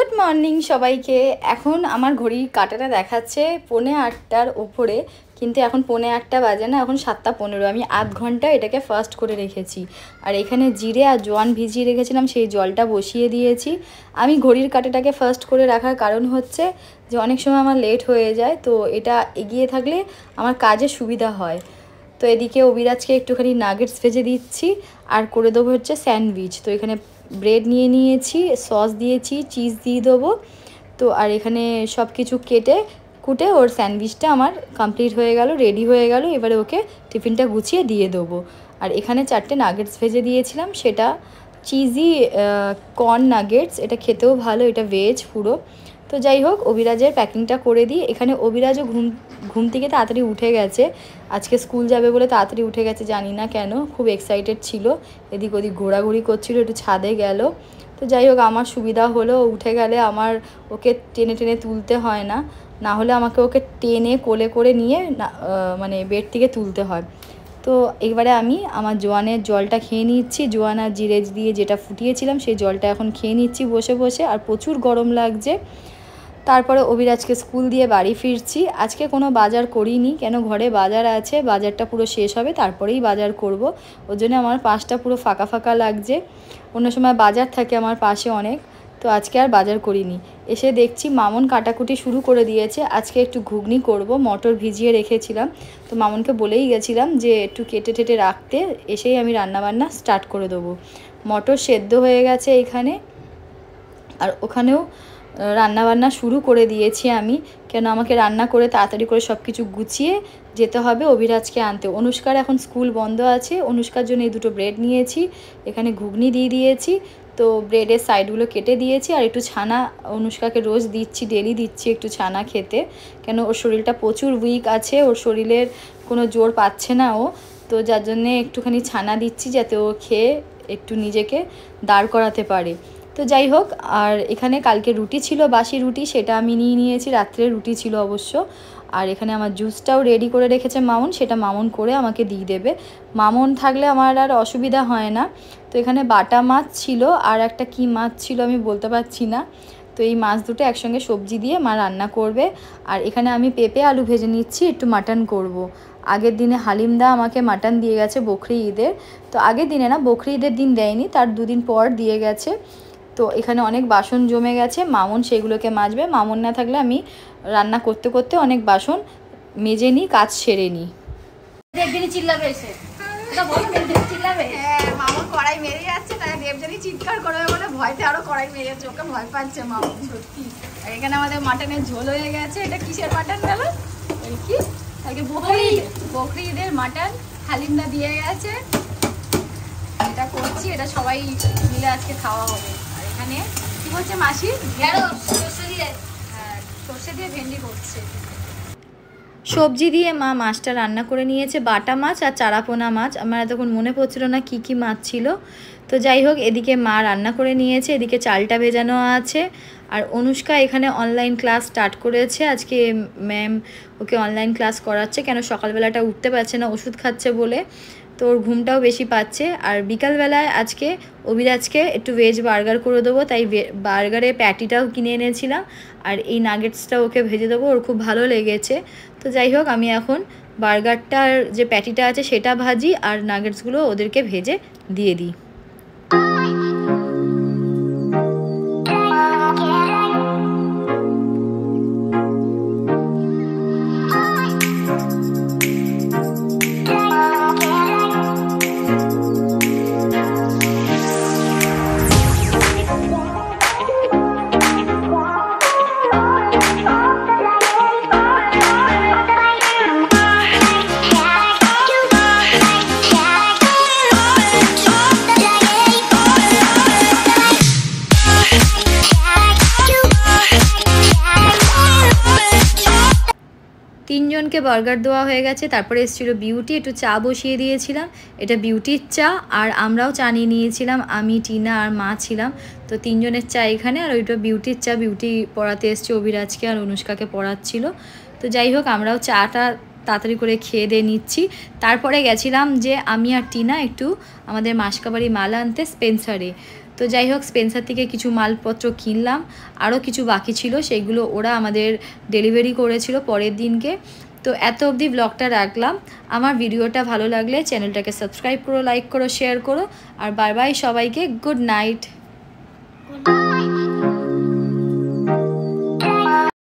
Good morning সবাইকে। এখন আমার ঘড়ির কাঁটাটা দেখাচ্ছে 8:45টার ওপরে, কিন্তু এখন 8:45 বাজে না, এখন 7:15। আমি আধ ঘন্টা এটাকে ফার্স্ট করে রেখেছি। আর এখানে জিরে আর জোয়ান ভিজিয়ে রেখেছিলাম, সেই জলটা বসিয়ে দিয়েছি। আমি ঘড়ির কাঁটাটাকে ফার্স্ট করে রাখার কারণ হচ্ছে যে অনেক সময় আমার লেট হয়ে যায়, তো এটা এগিয়ে থাকলে আমার কাজে সুবিধা হয়। তো এদিকে অবিরাজকে একটুখানি নাগেটস ভেজে দিচ্ছি আর করে দেবো হচ্ছে স্যান্ডউইচ। তো এখানে ব্রেড নিয়ে নিয়েছি, সস দিয়েছি, চিজ দিয়ে দেবো। তো আর এখানে সব কিছু কেটে কুটে ওর স্যান্ডউইচটা আমার কমপ্লিট হয়ে গেল, রেডি হয়ে গেল। এবারে ওকে টিফিনটা গুছিয়ে দিয়ে দেবো। আর এখানে 4টে নাগেটস ভেজে দিয়েছিলাম, সেটা চিজি কর্ন নাগেটস। এটা খেতেও ভালো, এটা ভেজ পুরো। তো যাই হোক, অবিরাজের প্যাকিংটা করে দিই। এখানে অবিরাজও ঘুম থেকে তাড়াতাড়ি উঠে গেছে, আজকে স্কুল যাবে বলে তাড়াতাড়ি উঠে গেছে, জানি না কেন, খুব এক্সাইটেড ছিল, এদিক ওদিক ঘোরাঘুরি করছিল, একটু ছাদে গেল। তো যাই হোক, আমার সুবিধা হলো, উঠে গেলে আমার ওকে টেনে টেনে তুলতে হয় না, না হলে আমাকে ওকে টেনে কোলে করে নিয়ে মানে বেড থেকে তুলতে হয়। তো এবারে আমি আমার জোয়ানের জলটা খেয়ে নিচ্ছি, জোয়ান আর জিরে দিয়ে যেটা ফুটিয়েছিলাম সেই জলটা এখন খেয়ে নিচ্ছি বসে বসে। আর প্রচুর গরম লাগছে। তারপরে অবিরাজকে স্কুল দিয়ে বাড়ি ফিরছি। আজকে কোনো বাজার করিনি, কেন ঘরে বাজার আছে, বাজারটা পুরো শেষ হবে তারপরেই বাজার করব। ওর জন্য আমার পাশটা পুরো ফাঁকা ফাঁকা লাগছে। অন্য সময় বাজার থাকে আমার পাশে অনেক, তো আজকে আর বাজার করিনি। এসে দেখছি মামন কাটাকুটি শুরু করে দিয়েছে। আজকে একটু ঘুগনি করব, মটর ভিজিয়ে রেখেছিলাম, তো মামনকে বলেই গেছিলাম যে একটু কেটে টেটে রাখতে, এসেই আমি রান্নাবান্না স্টার্ট করে দেবো। মটর সেদ্ধ হয়ে গেছে এখানে, আর ওখানেও রান্নাবান্না শুরু করে দিয়েছি আমি, কেন আমাকে রান্না করে তাড়াতাড়ি করে সব কিছু গুছিয়ে যেতে হবে অভিরাজকে আনতে। অনুষ্কার এখন স্কুল বন্ধ আছে, অনুষ্কার জন্য এই দুটো ব্রেড নিয়েছি, এখানে ঘুগনি দিয়ে দিয়েছি। তো ব্রেডের সাইডগুলো কেটে দিয়েছি, আর একটু ছানা অনুষ্কাকে রোজ দিচ্ছি, ডেলি দিচ্ছি একটু ছানা খেতে, কেন ওর শরীরটা প্রচুর উইক আছে, ওর শরীরের কোনো জোর পাচ্ছে না ও। তো যার জন্যে একটুখানি ছানা দিচ্ছি, যাতে ও খেয়ে একটু নিজেকে দাঁড় করাতে পারে। তো যাই হোক, আর এখানে কালকে রুটি ছিল, বাসি রুটি, সেটা আমি নিয়ে নিয়েছি, রাত্রে রুটি ছিল অবশ্য। আর এখানে আমার জুসটাও রেডি করে রেখেছে মামুন, সেটা মামুন করে আমাকে দিয়ে দেবে। মামুন থাকলে আমার আর অসুবিধা হয় না। তো এখানে বাটা মাছ ছিল, আর একটা কি মাছ ছিল আমি বলতে পারছি না। তো এই মাছ দুটো একসঙ্গে সবজি দিয়ে মা রান্না করবে। আর এখানে আমি পেঁপে আলু ভেজে নিচ্ছি, একটু মাটন করব। আগের দিনে হালিমদা আমাকে মাটন দিয়ে গেছে বকরি ঈদের, তো আগের দিনে না, বকরি ঈদের দিন দেয়নি, তার দুদিন পর দিয়ে গেছে। তো এখানে অনেক বাসন জমে গেছে, মামুন সেগুলোকে মাজবে। মামুন না থাকলে আমি রান্না করতে করতে অনেক বাসন মেজে নিই, কাজ সেরে নিই। দেবজানি চিল্লাবে এসে, এটা বলো, দেবজানি চিল্লাবে। হ্যাঁ, মামুন কড়াই মেরে যাচ্ছে, তাই দেবজানি চিৎকার করবে বলে ভয়তে আরো কড়াই মেরে যাচ্ছে, ওকে ভয় পাচ্ছে মামুন সত্যি। আর এখানে আমাদের মাটনের ঝোল হয়ে গেছে। এটা কিসের মাটন গেল? কি কালকে বকরি ঈদের মাটন হালিমদা দিয়ে গেছে, এটা করছি, এটা সবাই মিলে আজকে খাওয়া হবে। আর এখানে কি বলছে মাসি, সর্ষে দিয়ে ভেন্ডি করছে। সবজি দিয়ে মা মাছটা রান্না করে নিয়েছে, বাটা মাছ আর চারাপোনা মাছ। আমার এতক্ষণ মনে পড়ছিল না কি কি মাছ ছিল। তো যাই হোক, এদিকে মা রান্না করে নিয়েছে, এদিকে চালটা ভেজানো আছে। আর অনুষ্কা এখানে অনলাইন ক্লাস স্টার্ট করেছে, আজকে ম্যাম ওকে অনলাইন ক্লাস করাচ্ছে, কেন সকালবেলাটা উঠতে পারছে না ওষুধ খাচ্ছে বলে, তো ওর ঘুমটাও বেশি পাচ্ছে। আর বিকালবেলায় আজকে অবিরাজকে একটু ভেজ বার্গার করে দেবো, তাই বার্গারের প্যাটিটাও কিনে এনেছিলাম, আর এই নাগেটসটা ওকে ভেজে দেবো, ওর খুব ভালো লেগেছে। তো যাই হোক, আমি এখন বার্গারটার যে প্যাটিটা আছে সেটা ভাজি, আর নাগেটসগুলো ওদেরকে ভেজে দিয়ে দিই। তিনজনকে বার্গার দেওয়া হয়ে গেছে। তারপরে এসেছিলো বিউটি, একটু চা বসিয়ে দিয়েছিলাম, এটা বিউটির চা, আর আমরাও চা নিয়ে নিয়েছিলাম, আমি টিনা আর মা ছিলাম। তো তিনজনের চা এখানে, আর ওইটা বিউটির চা, বিউটি পড়াতে এসছে অভিরাজকে আর অনুষ্কাকে পড়াচ্ছিল। তো যাই হোক, আমরাও চাটা তাড়াতাড়ি করে খেয়ে দিয়ে নিচ্ছি। তারপরে গেছিলাম যে আমি আর টিনা একটু আমাদের মাসকাবাড়ি মাল আনতে স্পেন্সারে। তো যাই হোক স্পেন্সার থেকে কিছু মালপত্র কিনলাম, আরও কিছু বাকি ছিল সেগুলো ওরা আমাদের ডেলিভারি করেছিল পরের দিনকে। তো এত অবধি ব্লগটা রাখলাম। আমার ভিডিওটা ভালো লাগলে চ্যানেলটাকে সাবস্ক্রাইব করো, লাইক করো, শেয়ার করো, আর বাই বাই সবাইকে, গুড নাইট।